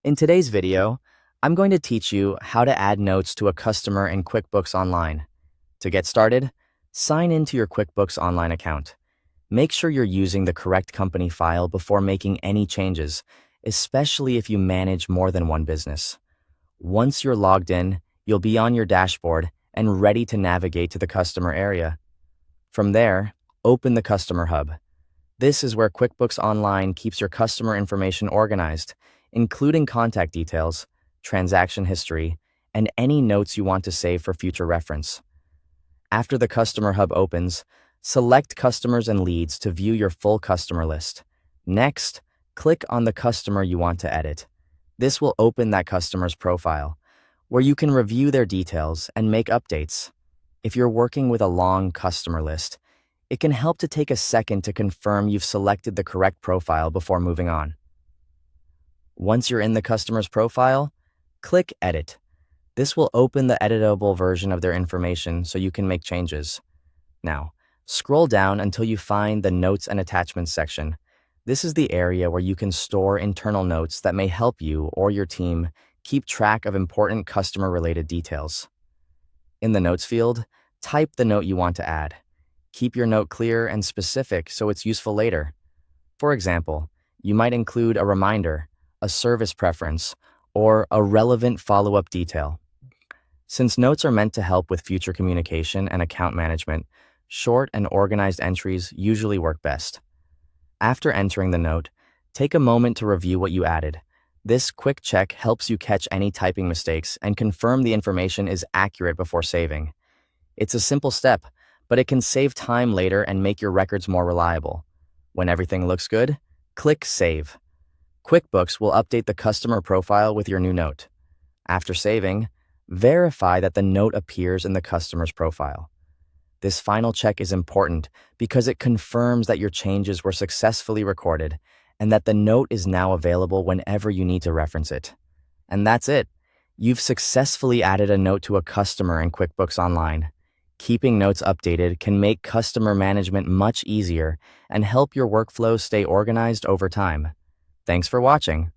In today's video, I'm going to teach you how to add notes to a customer in QuickBooks Online. To get started, sign into your QuickBooks Online account. Make sure you're using the correct company file before making any changes, especially if you manage more than one business. Once you're logged in, you'll be on your dashboard and ready to navigate to the customer area. From there, open the Customer Hub. This is where QuickBooks Online keeps your customer information organized, including contact details, transaction history, and any notes you want to save for future reference. After the Customer Hub opens, select Customers and Leads to view your full customer list. Next, click on the customer you want to edit. This will open that customer's profile, where you can review their details and make updates. If you're working with a long customer list, it can help to take a second to confirm you've selected the correct profile before moving on. Once you're in the customer's profile, click Edit. This will open the editable version of their information so you can make changes. Now, scroll down until you find the Notes and Attachments section. This is the area where you can store internal notes that may help you or your team keep track of important customer-related details. In the Notes field, type the note you want to add. Keep your note clear and specific so it's useful later. For example, you might include a reminder, a service preference, or a relevant follow-up detail. Since notes are meant to help with future communication and account management, short and organized entries usually work best. After entering the note, take a moment to review what you added. This quick check helps you catch any typing mistakes and confirm the information is accurate before saving. It's a simple step, but it can save time later and make your records more reliable. When everything looks good, click Save. QuickBooks will update the customer profile with your new note. After saving, verify that the note appears in the customer's profile. This final check is important because it confirms that your changes were successfully recorded and that the note is now available whenever you need to reference it. And that's it. You've successfully added a note to a customer in QuickBooks Online. Keeping notes updated can make customer management much easier and help your workflow stay organized over time. Thanks for watching.